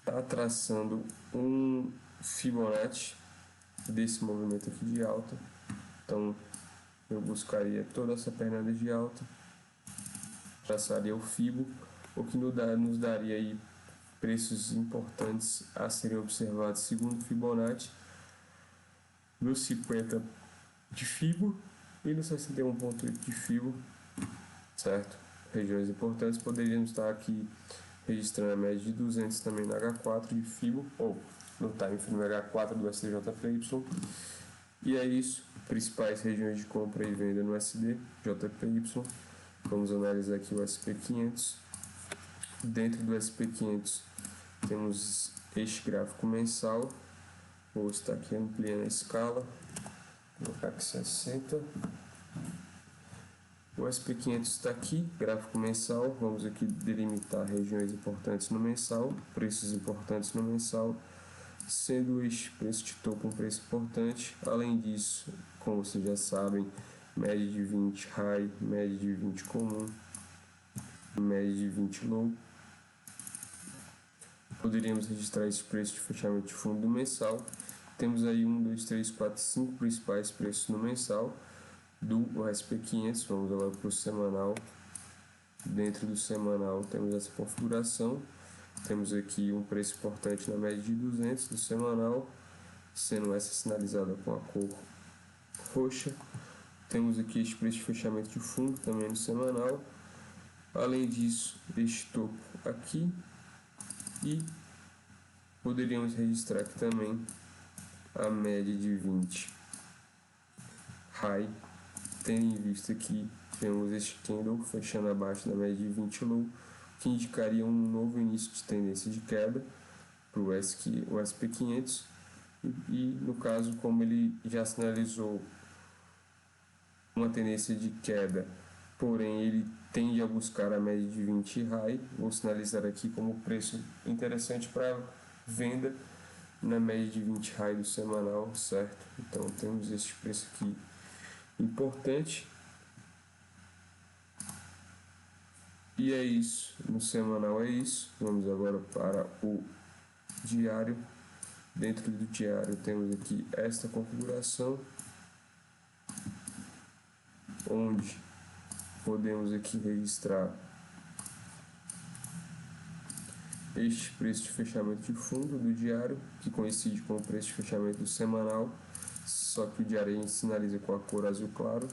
A: estar traçando um Fibonacci desse movimento aqui de alta. Então, eu buscaria toda essa pernada de alta, traçaria o Fibo, o que nos daria aí preços importantes a serem observados segundo Fibonacci, no 50 de Fibo e no 61,8 de Fibo, certo? Regiões importantes, poderíamos estar aqui registrando a média de 200 também no H4 de FIBO, ou no time frame H4 do SDJPY. E é isso, principais regiões de compra e venda no SD, JPY. Vamos analisar aqui o SP500. Dentro do SP500 temos este gráfico mensal. Vou estar aqui ampliando a escala, vou colocar aqui 60. O SP500 está aqui, gráfico mensal. Vamos aqui delimitar regiões importantes no mensal, preços importantes no mensal, sendo este preço de topo um preço importante. Além disso, como vocês já sabem, média de 20 high, média de 20 comum, média de 20 low. Poderíamos registrar esse preço de fechamento de fundo mensal. Temos aí 1, 2, 3, 4, 5 principais preços no mensal do SP500. Vamos agora para o semanal. Dentro do semanal temos essa configuração. Temos aqui um preço importante na média de 200 do semanal, sendo essa sinalizada com a cor roxa. Temos aqui este preço de fechamento de fundo também no semanal. Além disso, este topo aqui. E poderíamos registrar aqui também a média de 20 high, tendo em vista que temos este candle fechando abaixo da média de 20 low, que indicaria um novo início de tendência de queda para o SP500. E no caso, como ele já sinalizou uma tendência de queda, porém ele tende a buscar a média de 20 high, vou sinalizar aqui como preço interessante para venda na média de 20 high do semanal, certo? Então temos este preço aqui importante. E é isso, no semanal é isso. Vamos agora para o diário. Dentro do diário temos aqui esta configuração, onde podemos aqui registrar este preço de fechamento de fundo do diário, que coincide com o preço de fechamento do semanal, só que o diário a gente sinaliza com a cor azul claro,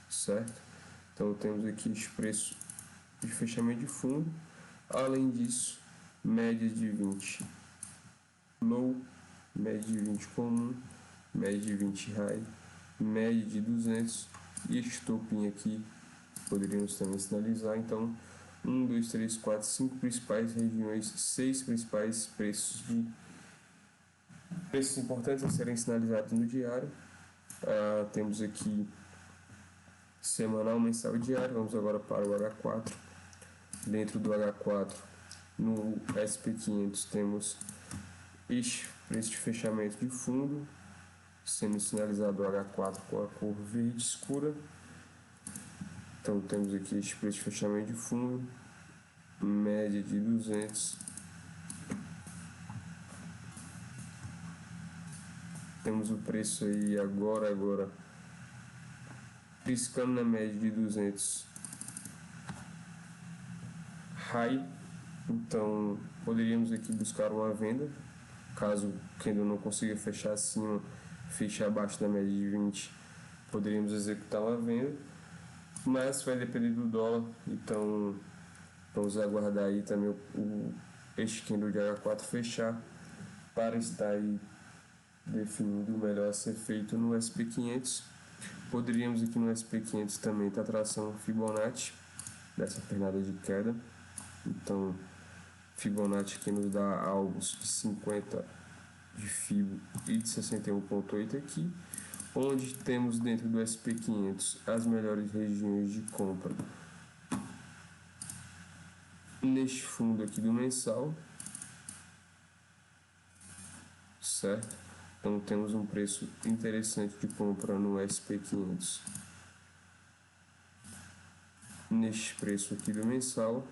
A: certo? Então temos aqui este preço de fechamento de fundo. Além disso, médias de 20 low, média de 20 comum, média de 20 high, média de 200 e este topinho aqui poderíamos também sinalizar. Então 1, 2, 3, 4, 5 principais regiões, 6 principais preços importantes a serem sinalizados no diário. Temos aqui semanal, mensal e diário. Vamos agora para o H4. Dentro do H4, no SP500 temos este preço de fechamento de fundo, sendo sinalizado o H4 com a cor verde escura. Então temos aqui este preço de fechamento de fundo, média de 200. Temos o preço aí agora piscando na média de 200 high. Então poderíamos aqui buscar uma venda, caso o candle não consiga fechar acima, feche abaixo da média de 20, poderíamos executar uma venda, mas vai depender do dólar. Então vamos aguardar aí também este candle de H4 fechar para estar aí definindo o melhor a ser feito no SP500. Poderíamos aqui no SP500 também ter a tração Fibonacci dessa pernada de queda. Então Fibonacci aqui nos dá alvos de 50 de Fibo e de 61,8 aqui, onde temos dentro do SP500 as melhores regiões de compra neste fundo aqui do mensal, certo? Então temos um preço interessante de compra no SP500 neste preço aqui do mensal,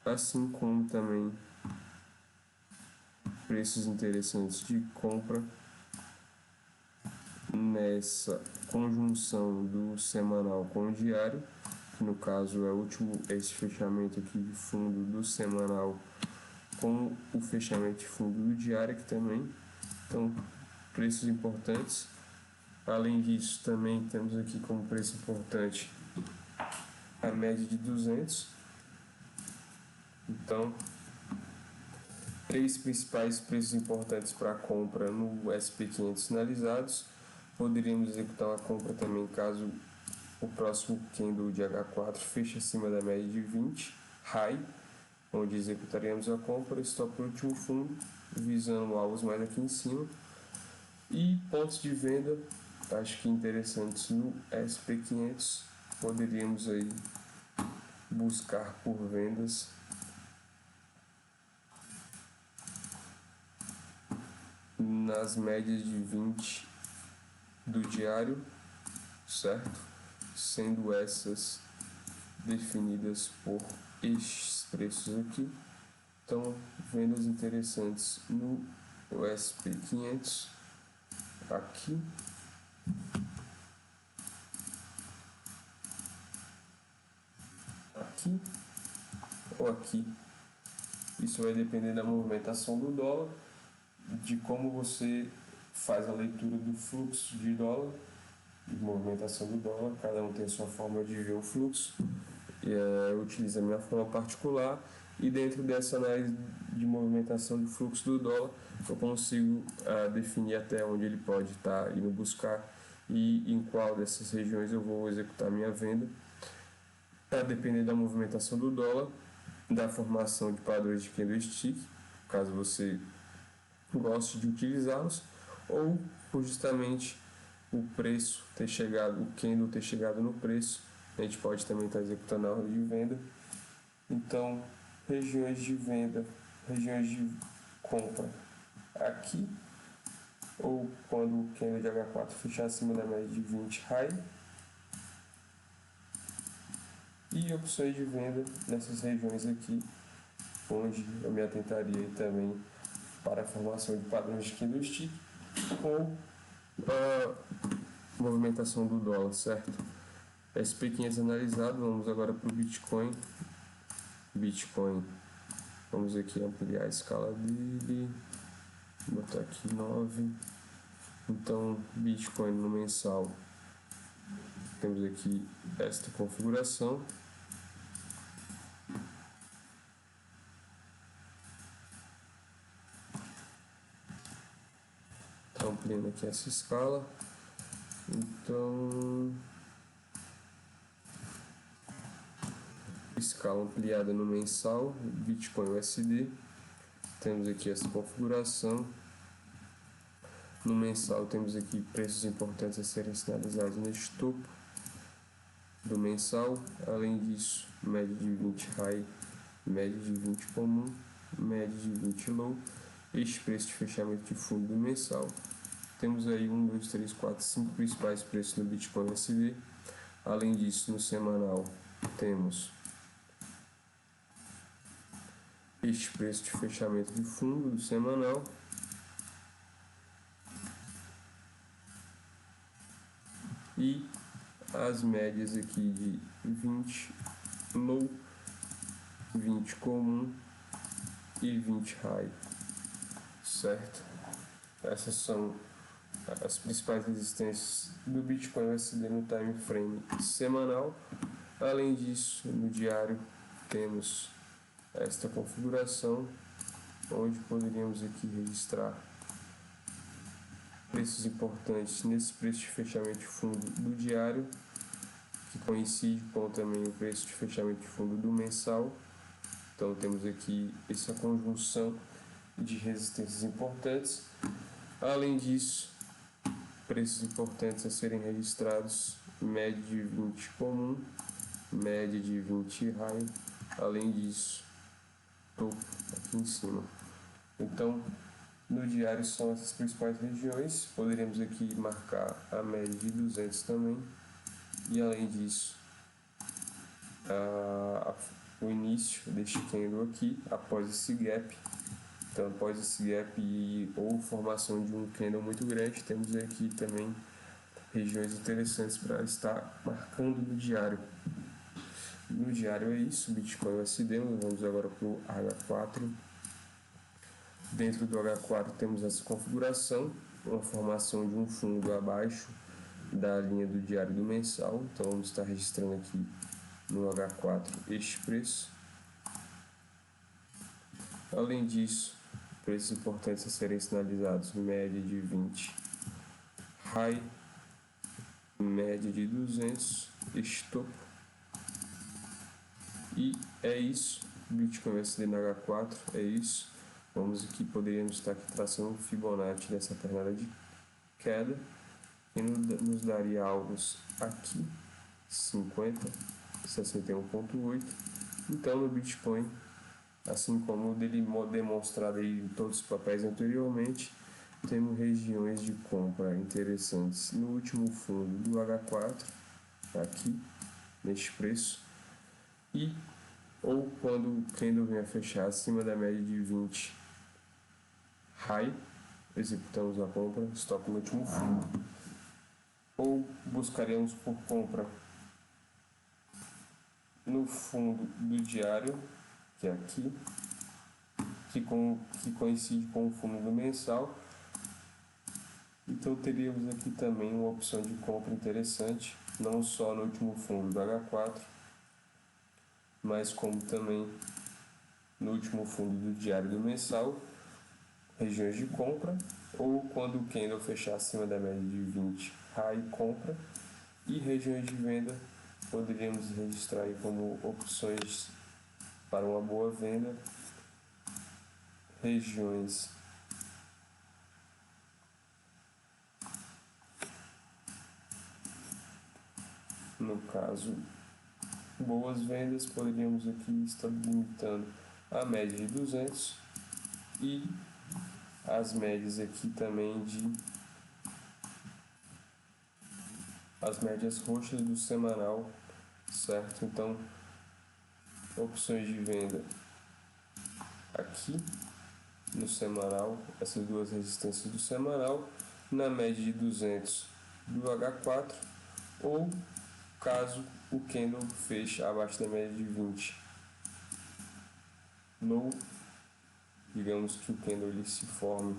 A: assim como também preços interessantes de compra nessa conjunção do semanal com o diário, que no caso é o último, esse fechamento aqui de fundo do semanal com o fechamento de fundo do diário aqui também. Então preços importantes. Além disso, também temos aqui como preço importante a média de 200 Então, três principais preços importantes para a compra no SP500 sinalizados. Poderíamos executar uma compra também caso o próximo candle de H4 feche acima da média de 20, high, onde executaríamos a compra, stop no último fundo, visando alvos mais aqui em cima. E pontos de venda, acho que interessantes no SP500, poderíamos aí buscar por vendas nas médias de 20 do diário, certo? Sendo essas definidas por estes preços aqui. Então, vendas interessantes no SP500 aqui. Aqui ou aqui. Isso vai depender da movimentação do dólar, de como você faz a leitura do fluxo de dólar, de movimentação do dólar. Cada um tem a sua forma de ver o fluxo. Eu utilizo a minha forma particular, e dentro dessa análise de movimentação de fluxo do dólar eu consigo definir até onde ele pode estar indo buscar e em qual dessas regiões eu vou executar minha venda. Vai depender da movimentação do dólar, da formação de padrões de candlestick, caso você goste de utilizá-los, ou por justamente o preço ter chegado, o candle ter chegado no preço. A gente pode também estar executando a ordem de venda. Então, regiões de venda, regiões de compra aqui, ou quando o candle de H4 fechar acima da média de 20 high, e opções de venda nessas regiões aqui, onde eu me atentaria também para a formação de padrões de candlestick ou a movimentação do dólar, certo? SP500 analisado, vamos agora para o Bitcoin. Vamos aqui ampliar a escala dele, vou botar aqui 9. Então, Bitcoin no mensal, temos aqui esta configuração. Então, ampliando aqui essa escala. Então, escala ampliada no mensal, Bitcoin USD. Temos aqui essa configuração. No mensal temos aqui preços importantes a serem sinalizados neste topo do mensal. Além disso, média de 20 high, média de 20 comum, média de 20 low. Este preço de fechamento de fundo do mensal. Temos aí 1, 2, 3, 4, 5 principais preços no Bitcoin USD. Além disso, no semanal temos este preço de fechamento de fundo do semanal. E as médias aqui de 20 low, 20 comum e 20 high, certo? Essas são as principais resistências do Bitcoin USD no time frame semanal. Além disso, no diário temos esta configuração, onde poderíamos aqui registrar preços importantes nesse preço de fechamento de fundo do diário, que coincide com também o preço de fechamento de fundo do mensal. Então temos aqui essa conjunção de resistências importantes. Além disso, preços importantes a serem registrados: média de 20 comum, média de 20 high. Além disso, topo aqui em cima. Então, no diário são essas principais regiões. Poderíamos aqui marcar a média de 200 também. E além disso, o início deste candle aqui, após esse gap. Então, após esse gap ou formação de um candle muito grande, temos aqui também regiões interessantes para estar marcando no diário. No diário é isso, Bitcoin USD. Vamos agora para o H4. Dentro do H4 temos essa configuração, uma formação de um fundo abaixo da linha do diário do mensal. Então vamos estar registrando aqui no H4 este preço. Além disso, preços importantes a serem sinalizados: média de 20, high, média de 200, stop. E é isso. Bitcoin USD na H4, é isso. Vamos aqui, poderíamos estar aqui traçando um Fibonacci dessa pernada de queda, que nos daria alvos aqui, 50, 61.8. Então no Bitcoin, assim como demonstrado aí em todos os papéis anteriormente, temos regiões de compra interessantes no último fundo do H4, aqui, neste preço, e ou quando o candle venha fechar acima da média de 20 high, executamos a compra, stop no último fundo, ou buscaremos por compra no fundo do diário, que é aqui, que coincide com o fundo do mensal. Então teríamos aqui também uma opção de compra interessante, não só no último fundo do H4, mas como também no último fundo do diário do mensal, regiões de compra, ou quando o candle fechar acima da média de 20, high compra, e regiões de venda poderíamos registrar aí como opções para uma boa venda, regiões no caso boas vendas, poderíamos aqui estar limitando a média de 200 e as médias aqui também de as médias roxas do semanal, certo? Então, opções de venda aqui no semanal, essas duas resistências do semanal, na média de 200 do H4, ou caso o candle feche abaixo da média de 20 low, digamos que o candle ele se forme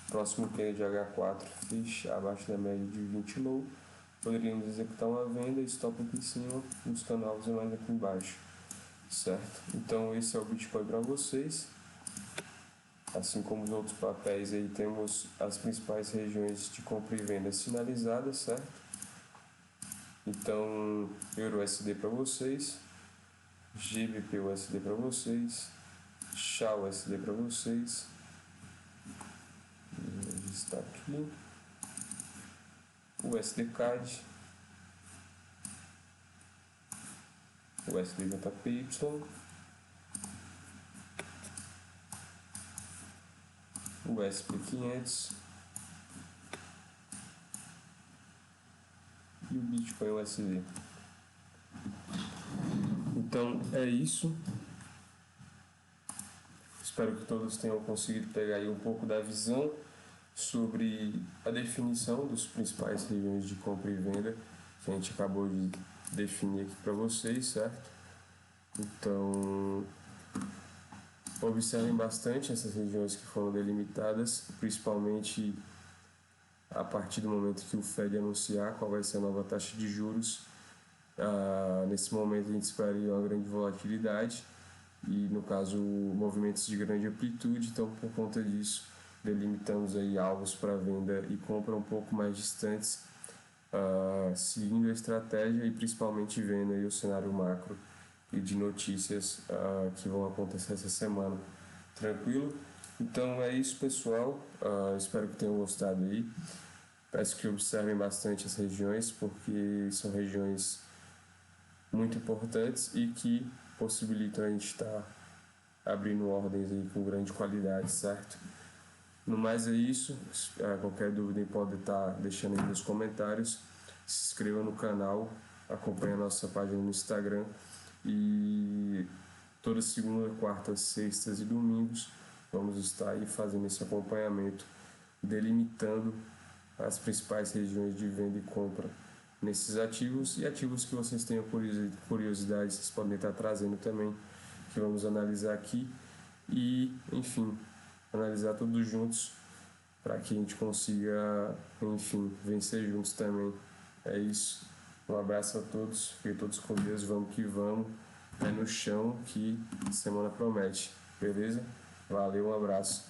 A: próximo candle de H4 feche abaixo da média de 20 low, poderíamos executar uma venda, stop aqui em cima, buscando alvos mais aqui embaixo, certo? Então esse é o Bitcoin para vocês. Assim como os outros papéis aí, temos as principais regiões de compra e venda sinalizadas, certo? Então, Euro USD para vocês, GBP USD para vocês, SHA USD para vocês, está aqui, USD CAD, USD JPY, o SP500 e o Bitcoin USD. Então é isso. Espero que todos tenham conseguido pegar aí um pouco da visão sobre a definição dos principais regiões de compra e venda que a gente acabou de definir aqui para vocês, certo? Então observem bastante essas regiões que foram delimitadas, principalmente a partir do momento que o Fed anunciar qual vai ser a nova taxa de juros. Nesse momento a gente esperaria uma grande volatilidade e, no caso, movimentos de grande amplitude. Então, por conta disso, delimitamos aí alvos para venda e compra um pouco mais distantes, seguindo a estratégia e principalmente vendo aí o cenário macro e de notícias que vão acontecer essa semana. Tranquilo? Então é isso, pessoal. Espero que tenham gostado aí. Peço que observem bastante as regiões, porque são regiões muito importantes e que possibilitam a gente estar abrindo ordens aí com grande qualidade, certo? No mais é isso. Qualquer dúvida pode estar deixando aí nos comentários. Se inscreva no canal, acompanhe a nossa página no Instagram e toda segunda, quarta, sextas e domingos vamos estar aí fazendo esse acompanhamento, delimitando as principais regiões de venda e compra nesses ativos e ativos que vocês tenham curiosidade, vocês podem estar trazendo também, que vamos analisar aqui e, enfim, analisar todos juntos para que a gente consiga, enfim, vencer juntos também. É isso. Um abraço a todos, fiquem todos com Deus, vamos que vamos, pé no chão que semana promete, beleza? Valeu, um abraço.